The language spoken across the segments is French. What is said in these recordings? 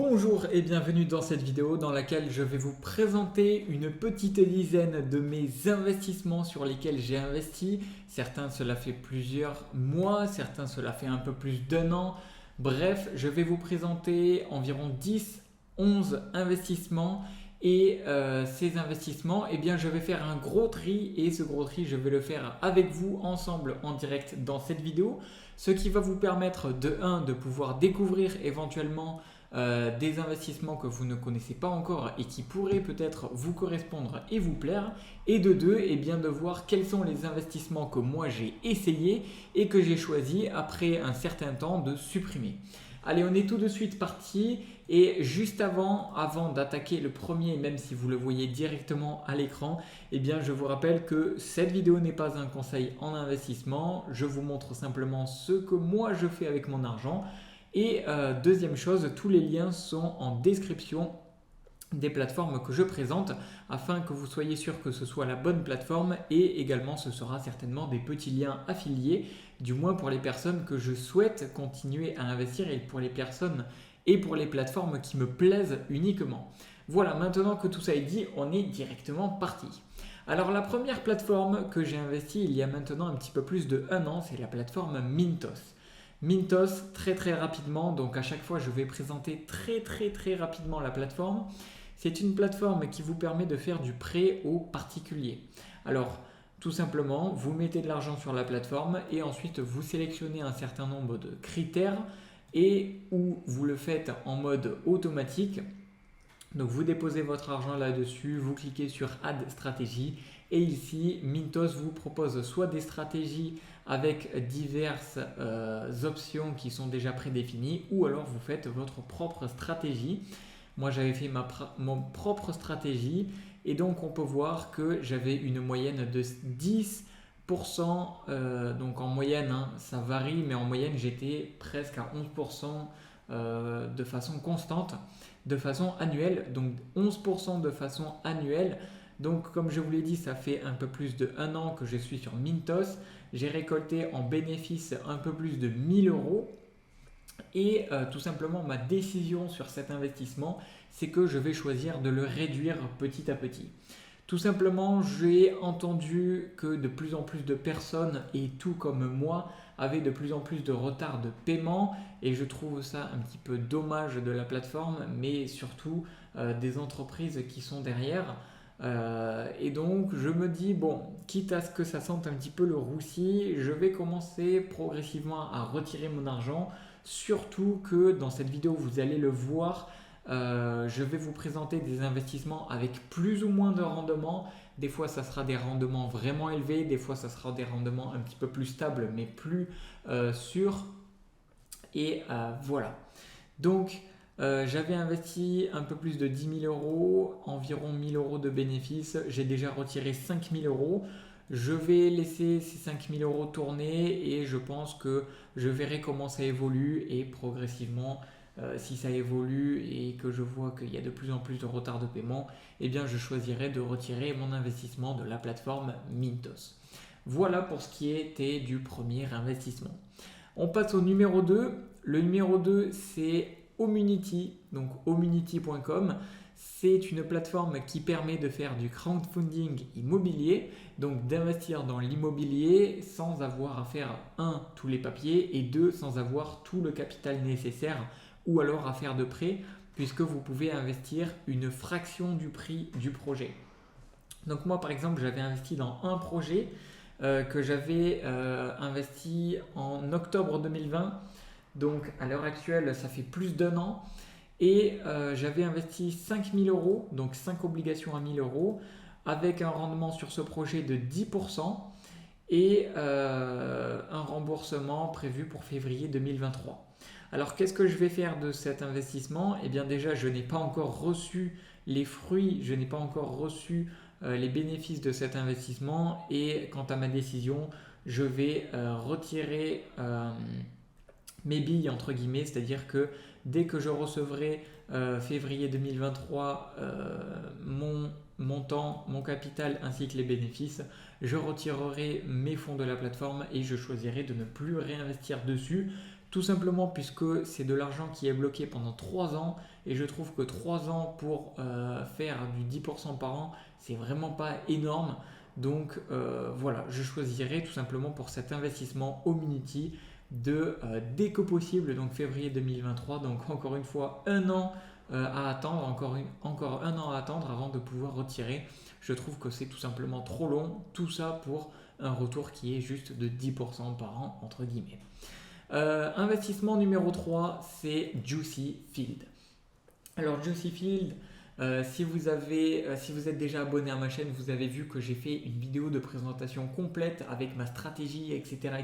Bonjour et bienvenue dans cette vidéo dans laquelle je vais vous présenter une petite dizaine de mes investissements sur lesquels j'ai investi. Certains cela fait plusieurs mois, certains cela fait un peu plus d'un an. Bref, je vais vous présenter environ 10-11 investissements et ces investissements, je vais faire un gros tri et ce gros tri, je vais le faire avec vous ensemble en direct dans cette vidéo. Ce qui va vous permettre de pouvoir découvrir éventuellement des investissements que vous ne connaissez pas encore et qui pourraient peut-être vous correspondre et vous plaire, et de deux, de voir quels sont les investissements que moi j'ai essayé et que j'ai choisi après un certain temps de supprimer. Allez, on est tout de suite parti et juste avant d'attaquer le premier, même si vous le voyez directement à l'écran, je vous rappelle que cette vidéo n'est pas un conseil en investissement, je vous montre simplement ce que moi je fais avec mon argent. Et deuxième chose, tous les liens sont en description des plateformes que je présente afin que vous soyez sûr que ce soit la bonne plateforme, et également ce sera certainement des petits liens affiliés, du moins pour les personnes que je souhaite continuer à investir et pour les personnes et pour les plateformes qui me plaisent uniquement. Voilà, maintenant que tout ça est dit, on est directement parti. Alors la première plateforme que j'ai investie il y a maintenant un petit peu plus de 1 an, c'est la plateforme Mintos. Mintos, très rapidement, donc à chaque fois je vais présenter très rapidement la plateforme. C'est une plateforme qui vous permet de faire du prêt aux particuliers. Alors tout simplement, vous mettez de l'argent sur la plateforme et ensuite vous sélectionnez un certain nombre de critères et où vous le faites en mode automatique. Donc vous déposez votre argent là-dessus, vous cliquez sur Add stratégie et ici Mintos vous propose soit des stratégies avec diverses options qui sont déjà prédéfinies, ou alors vous faites votre propre stratégie. Moi j'avais fait mon propre stratégie et donc on peut voir que j'avais une moyenne de 10%, donc en moyenne ça varie, mais en moyenne j'étais presque à 11% de façon constante, de façon annuelle, donc 11% de façon annuelle. Donc comme je vous l'ai dit, ça fait un peu plus de 1 an que je suis sur Mintos. J'ai récolté en bénéfice un peu plus de 1000 euros. Et tout simplement, ma décision sur cet investissement, c'est que je vais choisir de le réduire petit à petit. Tout simplement, j'ai entendu que de plus en plus de personnes, et tout comme moi, avaient de plus en plus de retard de paiement. Et je trouve ça un petit peu dommage de la plateforme, mais surtout des entreprises qui sont derrière. Et donc je me dis, bon, quitte à ce que ça sente un petit peu le roussi, je vais commencer progressivement à retirer mon argent. Surtout que dans cette vidéo, vous allez le voir, je vais vous présenter des investissements avec plus ou moins de rendement. Des fois, ça sera des rendements vraiment élevés, des fois, ça sera des rendements un petit peu plus stables, mais plus sûrs. Et voilà. Donc, j'avais investi un peu plus de 10 000 euros, environ 1 000 euros de bénéfices. J'ai déjà retiré 5 000 euros. Je vais laisser ces 5 000 euros tourner et je pense que je verrai comment ça évolue, et progressivement, si ça évolue et que je vois qu'il y a de plus en plus de retard de paiement, je choisirai de retirer mon investissement de la plateforme Mintos. Voilà pour ce qui était du premier investissement. On passe au numéro 2. Le numéro 2, c'est Omunity, donc omunity.com. C'est une plateforme qui permet de faire du crowdfunding immobilier, donc d'investir dans l'immobilier sans avoir à faire tous les papiers, et sans avoir tout le capital nécessaire ou alors à faire de prêts, puisque vous pouvez investir une fraction du prix du projet. Donc moi par exemple, j'avais investi dans un projet que j'avais investi en octobre 2020. Donc à l'heure actuelle, ça fait plus d'1 an. Et j'avais investi 5 000 euros, donc 5 obligations à 1 000 euros, avec un rendement sur ce projet de 10% et un remboursement prévu pour février 2023. Alors qu'est-ce que je vais faire de cet investissement ? Déjà, je n'ai pas encore reçu les fruits, je n'ai pas encore reçu les bénéfices de cet investissement, et quant à ma décision, je vais retirer mes billes entre guillemets, c'est-à-dire que dès que je recevrai février 2023 mon montant, mon capital ainsi que les bénéfices, je retirerai mes fonds de la plateforme et je choisirai de ne plus réinvestir dessus, Tout simplement puisque c'est de l'argent qui est bloqué pendant 3 ans et je trouve que 3 ans pour faire du 10% par an, c'est vraiment pas énorme. Donc voilà, je choisirai tout simplement pour cet investissement Ominity de dès que possible, donc février 2023, donc encore une fois un an à attendre, encore un an à attendre avant de pouvoir retirer. Je trouve que c'est tout simplement trop long, tout ça pour un retour qui est juste de 10% par an, entre guillemets. Investissement numéro 3, c'est Juicy Field. Alors Juicy Field, si vous êtes déjà abonné à ma chaîne, vous avez vu que j'ai fait une vidéo de présentation complète avec ma stratégie, etc.,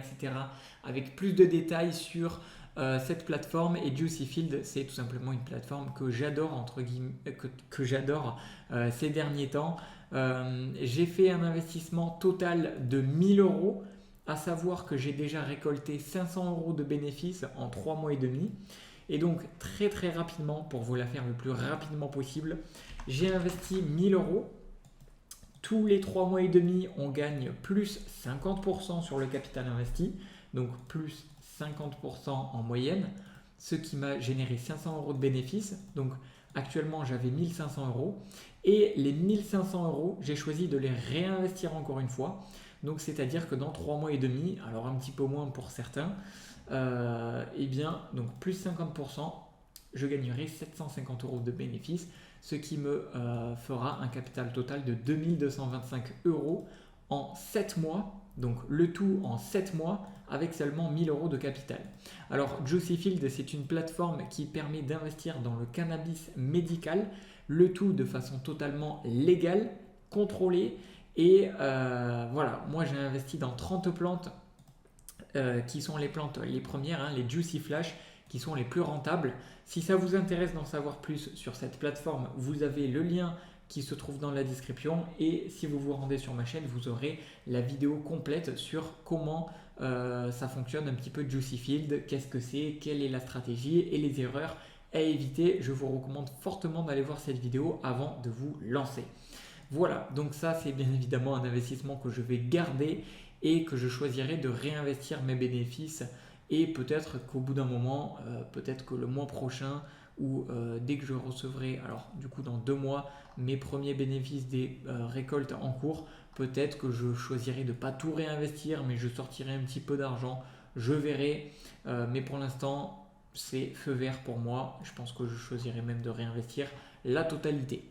avec plus de détails sur cette plateforme. Et Juicy Field, c'est tout simplement une plateforme que j'adore entre guillemets, que j'adore ces derniers temps. J'ai fait un investissement total de 1000 euros, à savoir que j'ai déjà récolté 500 euros de bénéfices en 3 mois et demi. Et donc très très rapidement, pour vous la faire le plus rapidement possible, j'ai investi 1000 euros. Tous les 3 mois et demi, on gagne plus 50% sur le capital investi, donc plus 50% en moyenne, ce qui m'a généré 500 euros de bénéfices. Donc actuellement, j'avais 1500 euros. Et les 1500 euros, j'ai choisi de les réinvestir encore une fois. Donc c'est-à-dire que dans 3 mois et demi, alors un petit peu moins pour certains, et bien donc plus 50%, je gagnerai 750 euros de bénéfices, ce qui me fera un capital total de 2225 euros en 7 mois, donc le tout en 7 mois avec seulement 1000 euros de capital. Alors Juicy Field, c'est une plateforme qui permet d'investir dans le cannabis médical, le tout de façon totalement légale, contrôlée. Et voilà, moi j'ai investi dans 30 plantes qui sont les plantes les premières, les Juicy Flash, qui sont les plus rentables. Si ça vous intéresse d'en savoir plus sur cette plateforme, vous avez le lien qui se trouve dans la description, et si vous vous rendez sur ma chaîne, vous aurez la vidéo complète sur comment ça fonctionne un petit peu Juicy Field, qu'est-ce que c'est, quelle est la stratégie et les erreurs à éviter. Je vous recommande fortement d'aller voir cette vidéo avant de vous lancer. Voilà, donc ça c'est bien évidemment un investissement que je vais garder et que je choisirai de réinvestir mes bénéfices, et peut-être qu'au bout d'un moment, peut-être que le mois prochain ou dès que je recevrai, alors du coup dans 2 mois, mes premiers bénéfices des récoltes en cours, peut-être que je choisirai de ne pas tout réinvestir, mais je sortirai un petit peu d'argent, je verrai, mais pour l'instant c'est feu vert pour moi. Je pense que je choisirai même de réinvestir la totalité.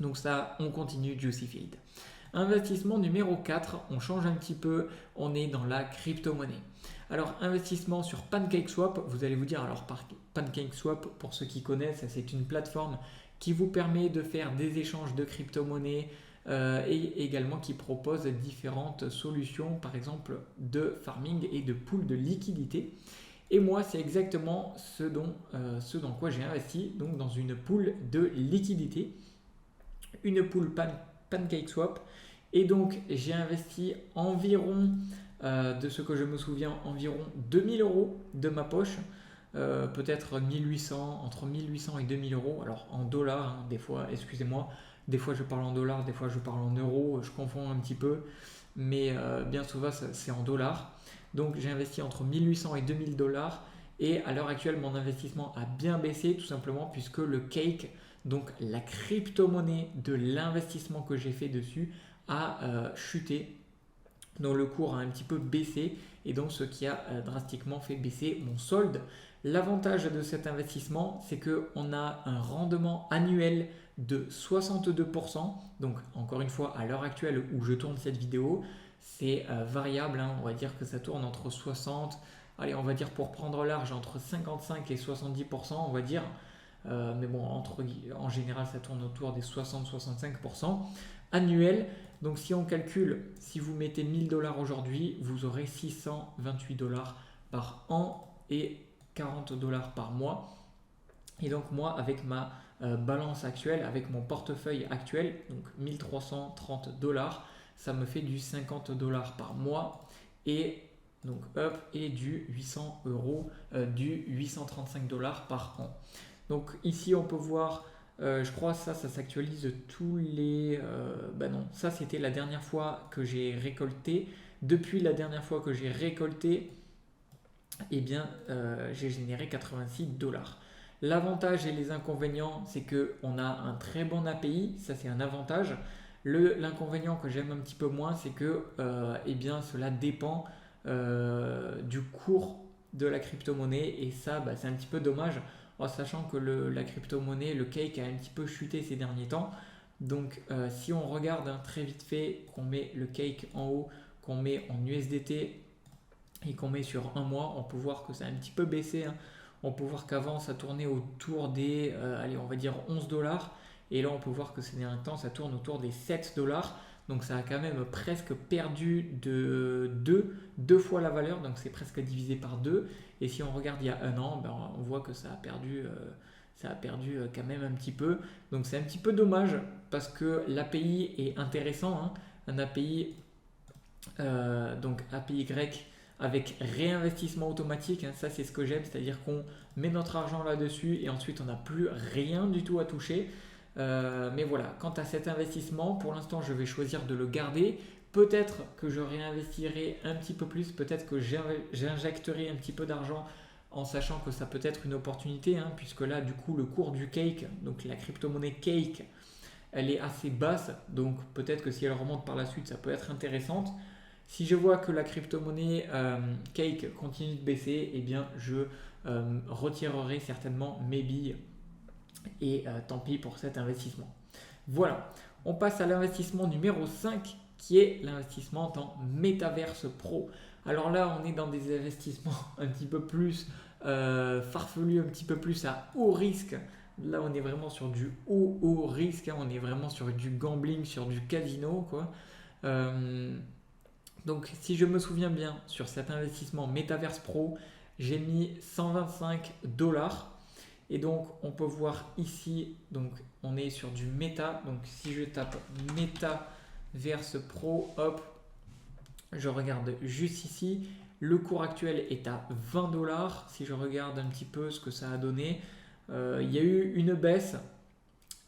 Donc ça, on continue Juicy Field. Investissement numéro 4, on change un petit peu, on est dans la crypto-monnaie. Alors investissement sur PancakeSwap, vous allez vous dire, alors PancakeSwap, pour ceux qui connaissent, c'est une plateforme qui vous permet de faire des échanges de crypto-monnaies et également qui propose différentes solutions, par exemple de farming et de pool de liquidité. Et moi, c'est exactement ce dans quoi j'ai investi, donc dans une pool de liquidité, une pool PancakeSwap. Et donc j'ai investi environ, de ce que je me souviens, environ 2000 euros de ma poche, peut-être 1800, entre 1800 et 2000 euros, alors en dollars, des fois, excusez-moi, des fois je parle en dollars, des fois je parle en euros, je confonds un petit peu, mais bien souvent c'est en dollars. Donc j'ai investi entre 1800 et 2000 dollars, et à l'heure actuelle mon investissement a bien baissé, tout simplement puisque le cake, donc la crypto-monnaie de l'investissement que j'ai fait dessus, a chuté. Donc le cours a un petit peu baissé, et donc ce qui a drastiquement fait baisser mon solde. L'avantage de cet investissement, c'est qu'on a un rendement annuel de 62%. Donc encore une fois, à l'heure actuelle où je tourne cette vidéo, c'est variable, on va dire que ça tourne entre 60, allez, on va dire pour prendre large, entre 55 et 70%, on va dire. Mais bon, en général, ça tourne autour des 60-65% annuels. Donc si on calcule, si vous mettez 1000 dollars aujourd'hui, vous aurez 628 dollars par an et 40 dollars par mois. Et donc moi, avec ma balance actuelle, avec mon portefeuille actuel, donc 1330 dollars, ça me fait du 50 dollars par mois, et donc et du 800 euros, du 835 dollars par an. Donc ici on peut voir, je crois ça s'actualise tous les... non, ça c'était la dernière fois que j'ai récolté. Depuis la dernière fois que j'ai récolté, eh bien, j'ai généré 86 $. L'avantage et les inconvénients, c'est qu'on a un très bon API, ça c'est un avantage. L'inconvénient que j'aime un petit peu moins, c'est que eh bien, cela dépend du cours de la crypto-monnaie et ça, c'est un petit peu dommage, en sachant que la crypto-monnaie, le cake a un petit peu chuté ces derniers temps. Donc si on regarde très vite fait, qu'on met le cake en haut, qu'on met en USDT et qu'on met sur un mois, on peut voir que ça a un petit peu baissé, hein. On peut voir qu'avant ça tournait autour des, allez, on va dire 11 $. Et là on peut voir que ces derniers temps ça tourne autour des 7 $. Donc ça a quand même presque perdu de deux fois la valeur. Donc c'est presque divisé par deux. Et si on regarde il y a un an, on voit que ça a perdu quand même un petit peu. Donc c'est un petit peu dommage parce que l'API est intéressant, hein. Un API, donc API grec avec réinvestissement automatique, hein, ça c'est ce que j'aime, c'est-à-dire qu'on met notre argent là-dessus et ensuite on n'a plus rien du tout à toucher. Mais voilà, quant à cet investissement, pour l'instant je vais choisir de le garder. Peut-être que je réinvestirai un petit peu plus, peut-être que j'injecterai un petit peu d'argent en sachant que ça peut être une opportunité, hein, puisque là du coup le cours du cake, donc la crypto-monnaie cake, elle est assez basse, donc peut-être que si elle remonte par la suite ça peut être intéressante. Si je vois que la crypto-monnaie cake continue de baisser, eh bien je retirerai certainement mes billes et tant pis pour cet investissement. Voilà, on passe à l'investissement numéro 5 qui est l'investissement dans Metaverse Pro. Alors là, on est dans des investissements un petit peu plus farfelus, un petit peu plus à haut risque. Là, on est vraiment sur du haut risque, hein. On est vraiment sur du gambling, sur du casino, quoi. Donc, si je me souviens bien, sur cet investissement Metaverse Pro, j'ai mis 125 $. Et donc, on peut voir ici, donc on est sur du Meta. Donc, si je tape Metaverse Pro, hop, je regarde juste ici. Le cours actuel est à 20 $. Si je regarde un petit peu ce que ça a donné, il y a eu une baisse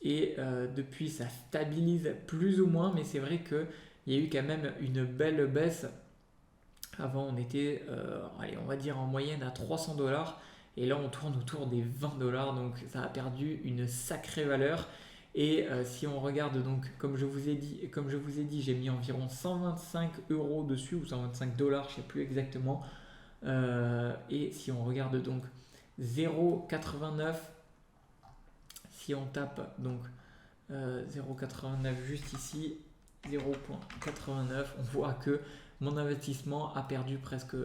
et depuis ça stabilise plus ou moins, mais c'est vrai qu'il y a eu quand même une belle baisse. Avant, on était, allez, on va dire en moyenne à 300 $. Et là, on tourne autour des 20 $, donc ça a perdu une sacrée valeur. Et si on regarde, donc, comme je vous ai dit, j'ai mis environ 125 € dessus, ou 125 $, je ne sais plus exactement. Et si on regarde donc 0,89, si on tape donc 0,89 juste ici, 0,89, on voit que mon investissement a perdu presque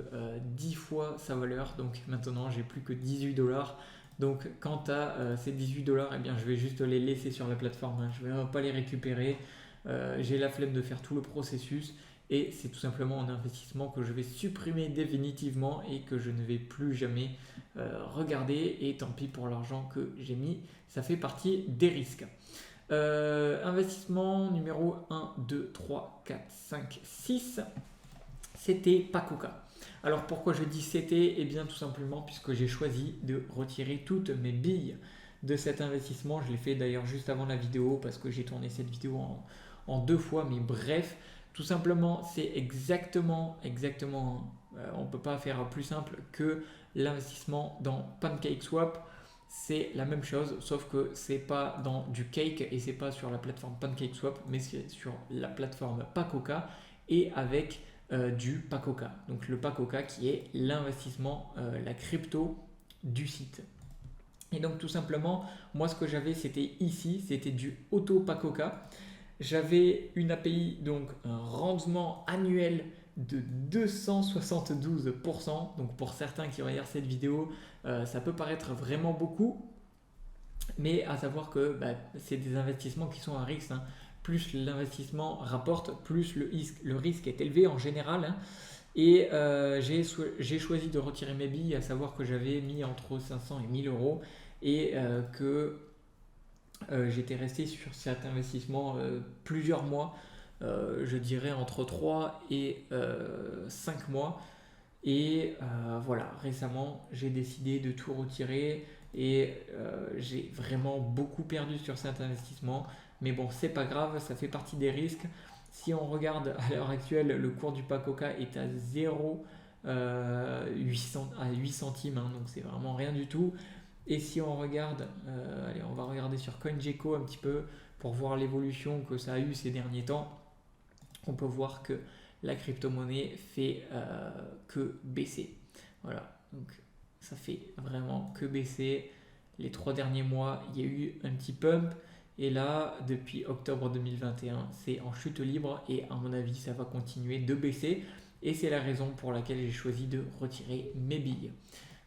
10 fois sa valeur. Donc maintenant, j'ai plus que 18 $. Donc quant à ces 18 $, eh bien, je vais juste les laisser sur la plateforme, hein. Je ne vais pas les récupérer. J'ai la flemme de faire tout le processus. Et c'est tout simplement un investissement que je vais supprimer définitivement et que je ne vais plus jamais regarder. Et tant pis pour l'argent que j'ai mis, ça fait partie des risques. Investissement numéro 1, 2, 3, 4, 5, 6, c'était Pacoca. Alors pourquoi je dis c'était? Eh bien tout simplement puisque j'ai choisi de retirer toutes mes billes de cet investissement. Je l'ai fait d'ailleurs juste avant la vidéo parce que j'ai tourné cette vidéo en deux fois, mais bref, tout simplement c'est exactement, on ne peut pas faire plus simple que l'investissement dans PancakeSwap. C'est la même chose, sauf que c'est pas dans du cake et c'est pas sur la plateforme PancakeSwap, mais c'est sur la plateforme Pacoca et avec du Pacoca. Donc le Pacoca qui est l'investissement, la crypto du site. Et donc tout simplement, moi ce que j'avais c'était ici, c'était du Auto Pacoca. J'avais une API, donc un rendement annuel de 272%. Donc pour certains qui regardent cette vidéo, ça peut paraître vraiment beaucoup. Mais à savoir que c'est des investissements qui sont à risque, hein. Plus l'investissement rapporte, plus le risque est élevé en général, hein. Et j'ai choisi de retirer mes billes, à savoir que j'avais mis entre 500 et 1000 € et que j'étais resté sur cet investissement plusieurs mois, je dirais entre 3 et 5 mois. Et voilà, récemment, j'ai décidé de tout retirer et j'ai vraiment beaucoup perdu sur cet investissement. Mais bon, c'est pas grave, ça fait partie des risques. Si on regarde à l'heure actuelle, le cours du Pacoca est à 0,0 à 8 centimes, hein, donc c'est vraiment rien du tout. Et si on regarde, allez, on va regarder sur CoinGecko un petit peu pour voir l'évolution que ça a eu ces derniers temps, on peut voir que la crypto-monnaie fait que baisser. Voilà, donc ça fait vraiment que baisser. Les 3 derniers mois, il y a eu un petit pump. Et là, depuis octobre 2021, c'est en chute libre et à mon avis, ça va continuer de baisser. Et c'est la raison pour laquelle j'ai choisi de retirer mes billes.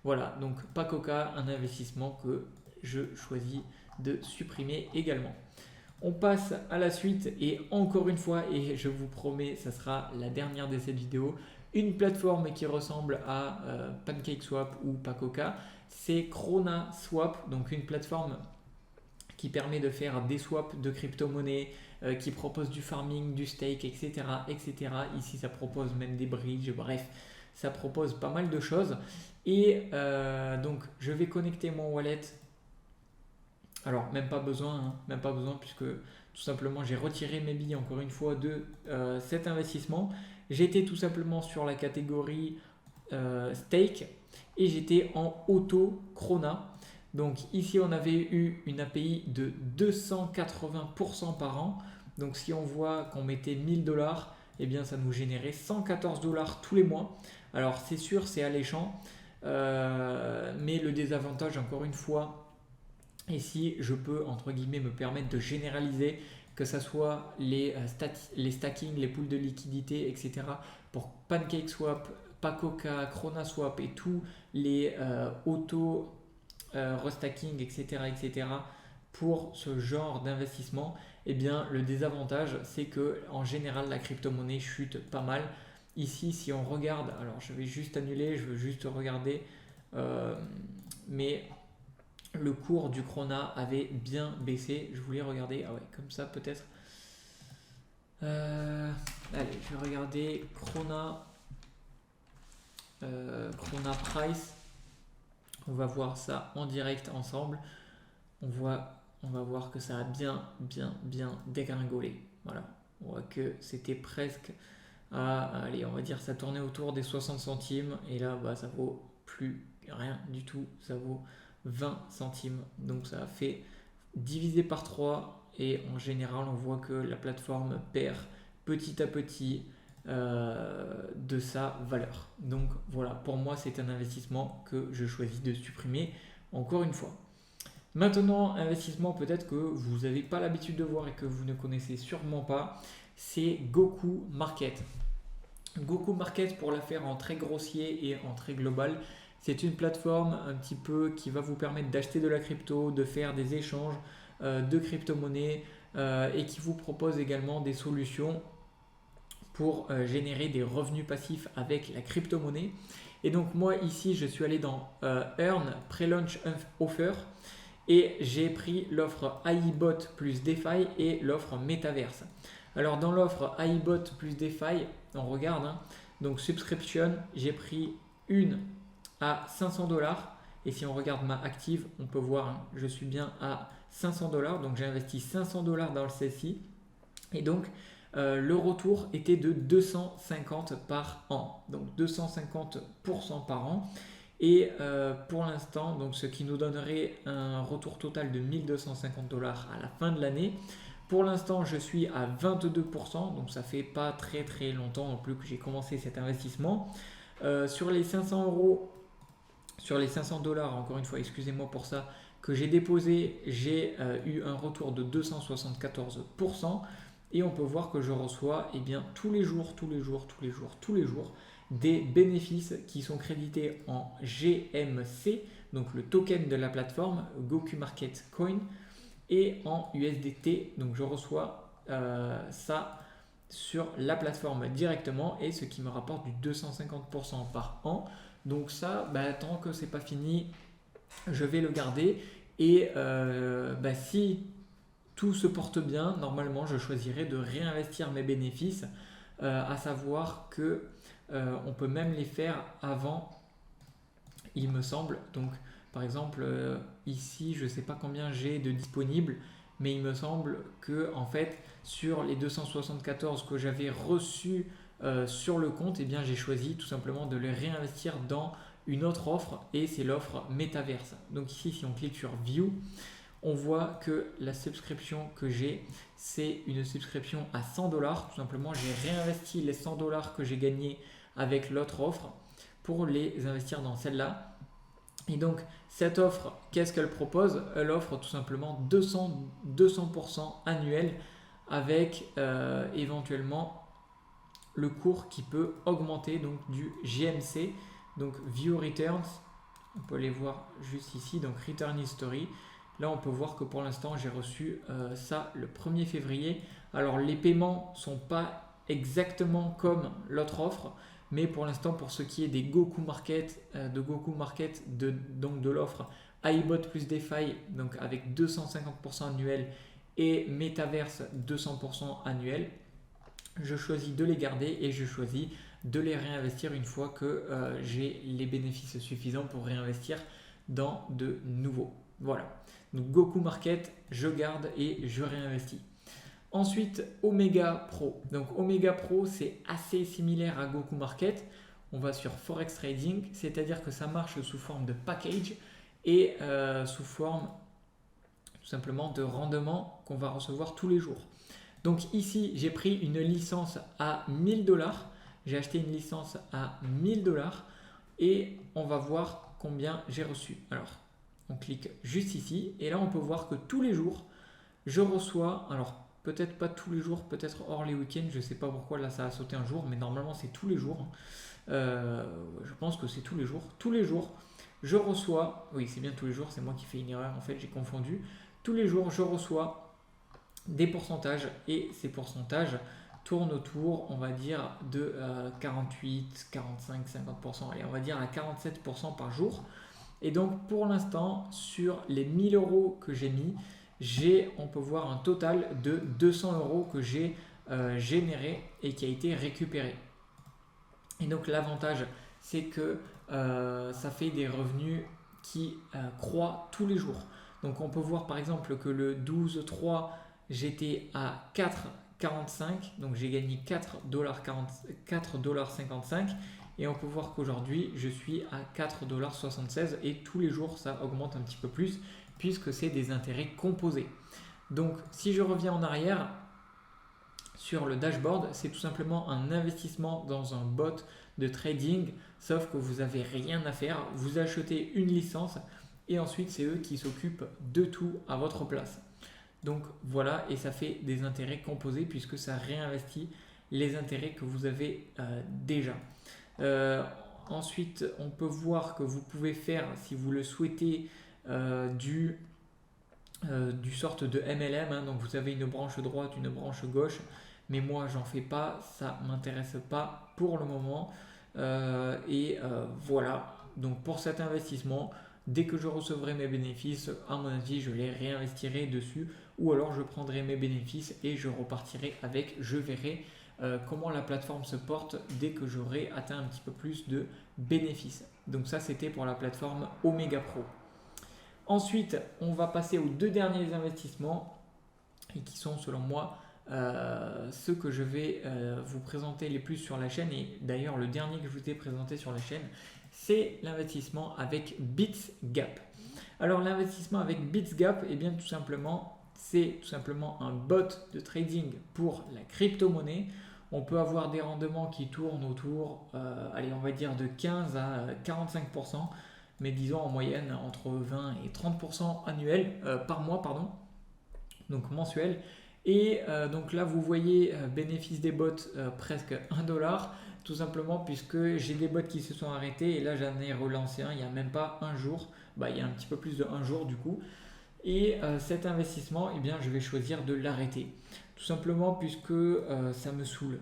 Voilà, donc Pacoca, un investissement que je choisis de supprimer également. On passe à la suite et encore une fois, et je vous promets, ça sera la dernière de cette vidéo, une plateforme qui ressemble à PancakeSwap ou Pacoca, c'est ChronaSwap, donc une plateforme qui permet de faire des swaps de crypto-monnaies, qui propose du farming, du stake, etc., etc. Ici, ça propose même des bridges, bref, ça propose pas mal de choses. Et donc, je vais connecter mon wallet. Alors, même pas besoin, hein, même pas besoin, puisque tout simplement, j'ai retiré mes billes encore une fois de cet investissement. J'étais tout simplement sur la catégorie stake et j'étais en auto Chrono. Donc ici, on avait eu une API de 280% par an. Donc si on voit qu'on mettait 1000 $, eh bien ça nous générait 114 $ tous les mois. Alors c'est sûr, c'est alléchant. Mais le désavantage, encore une fois, ici, je peux, entre guillemets, me permettre de généraliser, que ce soit les stacking, les pools de liquidité, etc. Pour PancakeSwap, Pacoca, ChronaSwap et tous les auto restacking, etc., etc., pour ce genre d'investissement, eh bien, le désavantage, c'est que en général, la crypto-monnaie chute pas mal. Ici, si on regarde, alors je vais juste annuler, je veux juste regarder, mais le cours du Krona avait bien baissé. Je voulais regarder, ah ouais, comme ça peut-être. Allez, je vais regarder Krona Price. On va voir ça en direct ensemble. On va voir que ça a bien dégringolé. Voilà. On voit que c'était presque allez, on va dire ça tournait autour des 60 centimes. Et là, bah, ça vaut plus rien du tout. Ça vaut 20 centimes. Donc ça a fait divisé par 3. Et en général, on voit que la plateforme perd petit à petit de sa valeur. Donc voilà, pour moi, c'est un investissement que je choisis de supprimer encore une fois. Maintenant, investissement peut-être que vous n'avez pas l'habitude de voir et que vous ne connaissez sûrement pas, c'est Goku Market. Goku Market, pour la faire en très grossier et en très global, c'est une plateforme un petit peu qui va vous permettre d'acheter de la crypto, de faire des échanges de crypto-monnaies et qui vous propose également des solutions pour générer des revenus passifs avec la crypto-monnaie. Et donc moi ici, je suis allé dans Earn Pre-Launch Offer et j'ai pris l'offre AIBot plus DeFi et l'offre Metaverse. Alors dans l'offre AIBot plus DeFi, on regarde, hein, donc subscription, j'ai pris une à 500 $. Et si on regarde ma active, on peut voir, hein, je suis bien à 500 $. Donc j'ai investi 500 $ dans le celle-ci. Et donc le retour était de 250 par an. Donc 250% par an. Et pour l'instant, donc ce qui nous donnerait un retour total de 1250 $ à la fin de l'année. Pour l'instant, je suis à 22%, donc ça fait pas très longtemps non plus que j'ai commencé cet investissement. Sur les 500 €, sur les 500 $, encore une fois, excusez-moi pour ça, que j'ai déposé, j'ai eu un retour de 274%. Et on peut voir que je reçois tous les jours des bénéfices qui sont crédités en GMC, donc le token de la plateforme Goku Market Coin, et en USDT. Donc je reçois ça sur la plateforme directement et ce qui me rapporte du 250% par an. Donc ça, tant que c'est pas fini, je vais le garder. Et si tout se porte bien, normalement je choisirai de réinvestir mes bénéfices, à savoir que on peut même les faire avant, il me semble. Donc par exemple ici je ne sais pas combien j'ai de disponibles, mais il me semble que en fait sur les 274 que j'avais reçus sur le compte, eh bien, j'ai choisi tout simplement de les réinvestir dans une autre offre et c'est l'offre Metaverse. Donc ici, si on clique sur View, on voit que la subscription que j'ai, c'est une subscription à 100$. Tout simplement, j'ai réinvesti les 100$ que j'ai gagnés avec l'autre offre pour les investir dans celle-là. Et donc, cette offre, qu'est-ce qu'elle propose? Elle offre tout simplement 200% annuel avec éventuellement le cours qui peut augmenter donc du GMC, donc View Returns. On peut les voir juste ici, donc Return History. Là, on peut voir que pour l'instant, j'ai reçu ça le 1er février. Alors, les paiements ne sont pas exactement comme l'autre offre, mais pour l'instant, pour ce qui est des Goku Market, donc de l'offre iBot plus DeFi, donc avec 250% annuel et Metaverse 200% annuel, je choisis de les garder et je choisis de les réinvestir une fois que j'ai les bénéfices suffisants pour réinvestir dans de nouveaux. Voilà. Donc Goku Market, je garde et je réinvestis. Ensuite, Omega Pro. Donc Omega Pro, c'est assez similaire à Goku Market. On va sur Forex Trading, c'est-à-dire que ça marche sous forme de package et sous forme tout simplement de rendement qu'on va recevoir tous les jours. Donc ici, j'ai pris une licence à 1000$. J'ai acheté une licence à 1000$ et on va voir combien j'ai reçu. Alors, on clique juste ici et là, on peut voir que tous les jours, je reçois, alors peut-être pas tous les jours, peut-être hors les week-ends, je ne sais pas pourquoi là ça a sauté un jour, mais normalement c'est tous les jours. Je pense que c'est tous les jours. Tous les jours, je reçois, oui c'est bien tous les jours, c'est moi qui fais une erreur en fait, j'ai confondu. Tous les jours, je reçois des pourcentages et ces pourcentages tournent autour, on va dire, de 48, 45, 50%. Allez, on va dire à 47% par jour. Et donc, pour l'instant, sur les 1000€ que j'ai mis, on peut voir un total de 200€ que j'ai généré et qui a été récupéré. Et donc, l'avantage, c'est que ça fait des revenus qui croît tous les jours. Donc on peut voir par exemple que le 12-3, j'étais à 4,45, donc j'ai gagné 4,55$. Et on peut voir qu'aujourd'hui, je suis à 4,76$ et tous les jours, ça augmente un petit peu plus puisque c'est des intérêts composés. Donc si je reviens en arrière, sur le dashboard, c'est tout simplement un investissement dans un bot de trading, sauf que vous n'avez rien à faire. Vous achetez une licence et ensuite c'est eux qui s'occupent de tout à votre place. Donc voilà, et ça fait des intérêts composés puisque ça réinvestit les intérêts que vous avez déjà. Ensuite, on peut voir que vous pouvez faire, si vous le souhaitez, du sorte de MLM, hein. Donc vous avez une branche droite, une branche gauche, mais moi j'en fais pas, ça m'intéresse pas pour le moment. Voilà, donc pour cet investissement, dès que je recevrai mes bénéfices, à mon avis, je les réinvestirai dessus ou alors je prendrai mes bénéfices et je repartirai avec, je verrai comment la plateforme se porte dès que j'aurai atteint un petit peu plus de bénéfices. Donc ça, c'était pour la plateforme Omega Pro. Ensuite, on va passer aux deux derniers investissements et qui sont selon moi ceux que je vais vous présenter les plus sur la chaîne. Et d'ailleurs, le dernier que je vous ai présenté sur la chaîne, c'est l'investissement avec BitsGap. Alors l'investissement avec BitsGap, eh bien tout simplement, c'est tout simplement un bot de trading pour la crypto-monnaie. On peut avoir des rendements qui tournent autour, allez, on va dire de 15 à 45%, mais disons en moyenne entre 20 et 30% annuel, par mois, pardon, donc mensuel. Et donc là, vous voyez bénéfice des bots presque 1$, tout simplement puisque j'ai des bots qui se sont arrêtés et là j'en ai relancé un il n'y a même pas un jour, il y a un petit peu plus de un jour du coup. Et cet investissement, eh bien, je vais choisir de l'arrêter. Tout simplement puisque ça me saoule.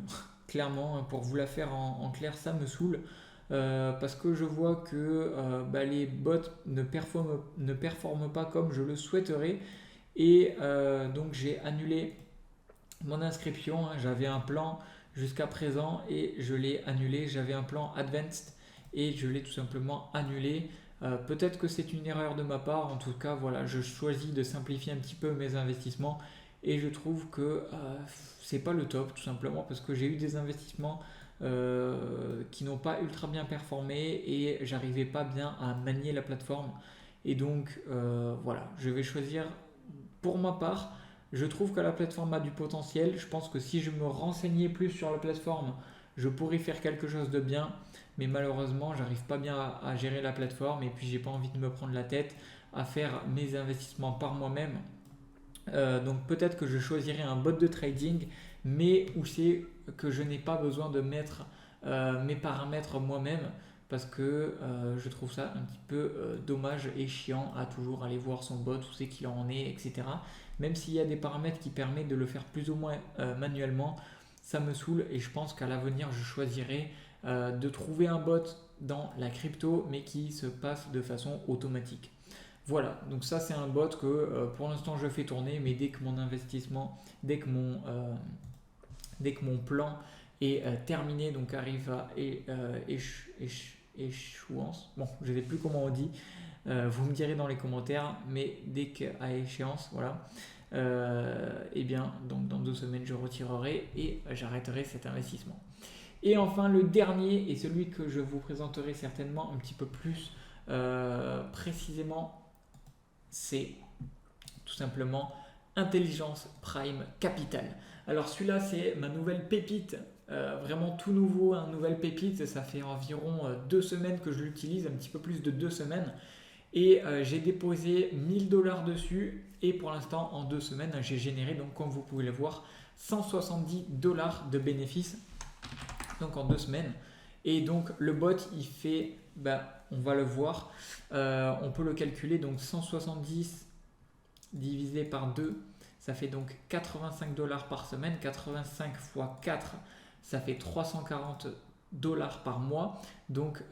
Clairement, pour vous la faire en clair, ça me saoule. Parce que je vois que les bots ne performent pas comme je le souhaiterais. Et donc j'ai annulé mon inscription. J'avais un plan jusqu'à présent et je l'ai annulé. J'avais un plan Advanced et je l'ai tout simplement annulé. Peut-être que c'est une erreur de ma part, en tout cas voilà, je choisis de simplifier un petit peu mes investissements et je trouve que c'est pas le top tout simplement parce que j'ai eu des investissements qui n'ont pas ultra bien performé et j'arrivais pas bien à manier la plateforme. Et donc voilà, je vais choisir pour ma part. Je trouve que la plateforme a du potentiel. Je pense que si je me renseignais plus sur la plateforme, je pourrais faire quelque chose de bien. Mais malheureusement, j'arrive pas bien à gérer la plateforme et puis j'ai pas envie de me prendre la tête à faire mes investissements par moi-même. Donc peut-être que je choisirai un bot de trading, mais où c'est que je n'ai pas besoin de mettre mes paramètres moi-même parce que je trouve ça un petit peu dommage et chiant à toujours aller voir son bot, où c'est qu'il en est, etc. Même s'il y a des paramètres qui permettent de le faire plus ou moins manuellement, ça me saoule et je pense qu'à l'avenir je choisirai de trouver un bot dans la crypto mais qui se passe de façon automatique. Voilà, donc ça c'est un bot que pour l'instant je fais tourner, mais dès que mon investissement, dès que mon plan est terminé, donc arrive à échéance, bon je ne sais plus comment on dit, vous me direz dans les commentaires, mais dès qu'à échéance, voilà, et bien donc dans 2 semaines je retirerai et j'arrêterai cet investissement. Et enfin le dernier, et celui que je vous présenterai certainement un petit peu plus précisément, c'est tout simplement Intelligence Prime Capital. Alors celui-là c'est ma nouvelle pépite, vraiment tout nouveau, une nouvelle pépite, ça fait environ 2 semaines que je l'utilise, un petit peu plus de 2 semaines. Et j'ai déposé 1000$ dessus et pour l'instant en 2 semaines j'ai généré, donc comme vous pouvez le voir, 170$ de bénéfices donc en 2 semaines. Et donc le bot il fait, on va le voir, on peut le calculer, donc 170 divisé par 2, ça fait donc 85$ par semaine, 85 fois 4, ça fait 340$ par mois, donc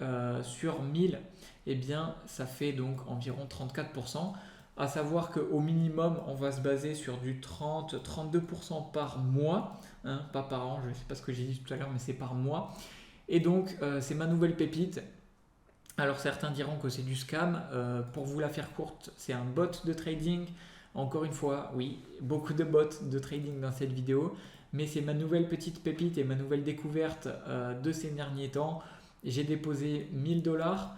sur 1000, eh bien ça fait donc environ 34%. À savoir qu'au minimum, on va se baser sur du 30-32% par mois, hein, pas par an, je ne sais pas ce que j'ai dit tout à l'heure, mais c'est par mois. Et donc, c'est ma nouvelle pépite. Alors, certains diront que c'est du scam. Pour vous la faire courte, c'est un bot de trading. Encore une fois, oui, beaucoup de bots de trading dans cette vidéo, mais c'est ma nouvelle petite pépite et ma nouvelle découverte de ces derniers temps. J'ai déposé 1000$.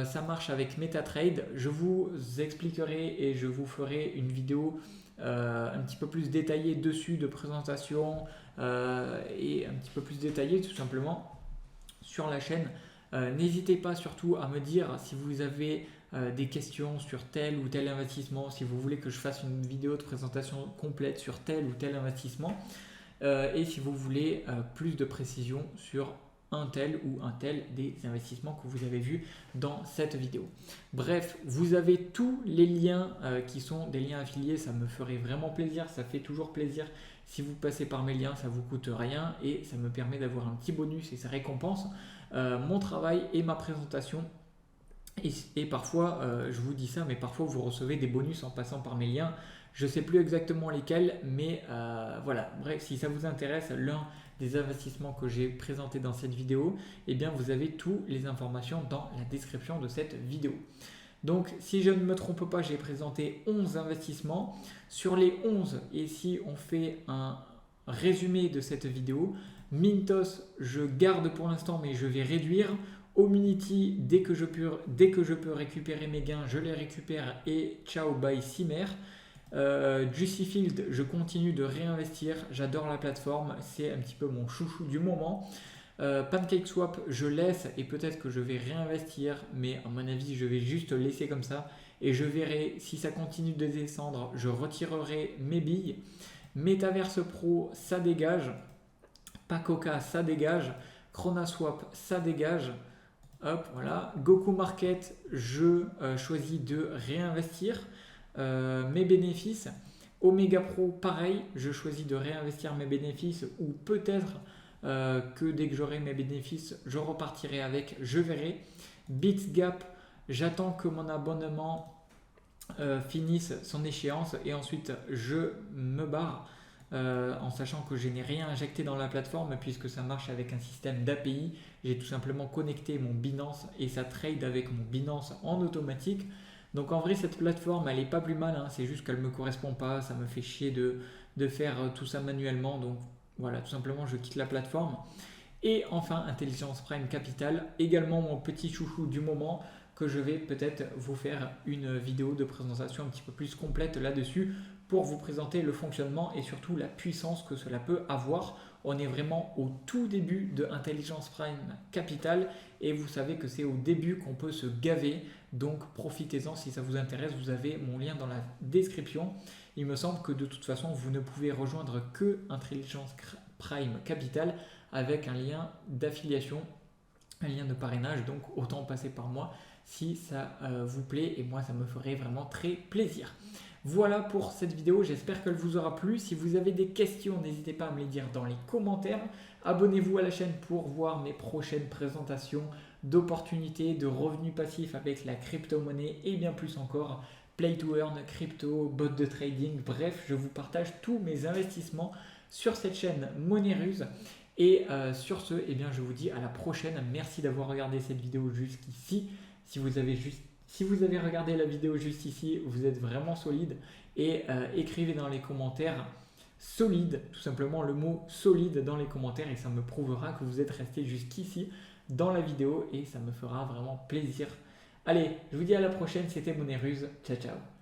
Ça marche avec MetaTrade. Je vous expliquerai et je vous ferai une vidéo un petit peu plus détaillée dessus, de présentation et un petit peu plus détaillée tout simplement sur la chaîne. N'hésitez pas surtout à me dire si vous avez des questions sur tel ou tel investissement, si vous voulez que je fasse une vidéo de présentation complète sur tel ou tel investissement et si vous voulez plus de précision sur un tel ou un tel des investissements que vous avez vus dans cette vidéo. Bref, vous avez tous les liens qui sont des liens affiliés, ça me ferait vraiment plaisir, ça fait toujours plaisir si vous passez par mes liens, ça vous coûte rien et ça me permet d'avoir un petit bonus et ça récompense mon travail et ma présentation. Et parfois, je vous dis ça, mais parfois vous recevez des bonus en passant par mes liens. Je ne sais plus exactement lesquels, mais voilà. Bref, si ça vous intéresse, l'un des investissements que j'ai présenté dans cette vidéo, eh bien vous avez toutes les informations dans la description de cette vidéo. Donc si je ne me trompe pas, j'ai présenté 11 investissements. Sur les 11, et si on fait un résumé de cette vidéo, Mintos, je garde pour l'instant, mais je vais réduire. Hominity, dès que je peux récupérer mes gains, je les récupère et ciao bye Cimer. Juicyfield, je continue de réinvestir, j'adore la plateforme, c'est un petit peu mon chouchou du moment. PancakeSwap, je laisse et peut-être que je vais réinvestir, mais à mon avis, je vais juste laisser comme ça et je verrai si ça continue de descendre, je retirerai mes billes. Metaverse Pro, ça dégage. Pacoca, ça dégage. Chronaswap, ça dégage. Hop, voilà. Goku Market, je choisis de réinvestir mes bénéfices. Omega Pro, pareil, je choisis de réinvestir mes bénéfices ou peut-être que dès que j'aurai mes bénéfices, je repartirai avec, je verrai. BitsGap, j'attends que mon abonnement finisse son échéance et ensuite je me barre en sachant que je n'ai rien injecté dans la plateforme puisque ça marche avec un système d'API. J'ai tout simplement connecté mon Binance et ça trade avec mon Binance en automatique. Donc en vrai cette plateforme elle est pas plus mal, hein, c'est juste qu'elle ne me correspond pas, ça me fait chier de faire tout ça manuellement. Donc voilà, tout simplement je quitte la plateforme. Et enfin, Intelligence Prime Capital, également mon petit chouchou du moment, que je vais peut-être vous faire une vidéo de présentation un petit peu plus complète là-dessus pour vous présenter le fonctionnement et surtout la puissance que cela peut avoir. On est vraiment au tout début de Intelligence Prime Capital et vous savez que c'est au début qu'on peut se gaver. Donc profitez-en si ça vous intéresse, vous avez mon lien dans la description. Il me semble que de toute façon, vous ne pouvez rejoindre que Intelligence Prime Capital avec un lien d'affiliation, un lien de parrainage, donc autant passer par moi si ça vous plaît et moi ça me ferait vraiment très plaisir. Voilà pour cette vidéo, j'espère qu'elle vous aura plu. Si vous avez des questions, n'hésitez pas à me les dire dans les commentaires. Abonnez-vous à la chaîne pour voir mes prochaines présentations d'opportunités, de revenus passifs avec la crypto-monnaie et bien plus encore. Play to earn, crypto, bot de trading, bref, je vous partage tous mes investissements sur cette chaîne Money Ruse. Et sur ce, eh bien, je vous dis à la prochaine. Merci d'avoir regardé cette vidéo jusqu'ici. Si vous avez regardé la vidéo juste ici, vous êtes vraiment solide. Et écrivez dans les commentaires solide, tout simplement le mot solide dans les commentaires et ça me prouvera que vous êtes resté jusqu'ici dans la vidéo et ça me fera vraiment plaisir. Allez, je vous dis à la prochaine, c'était Money Ruse. Ciao, ciao.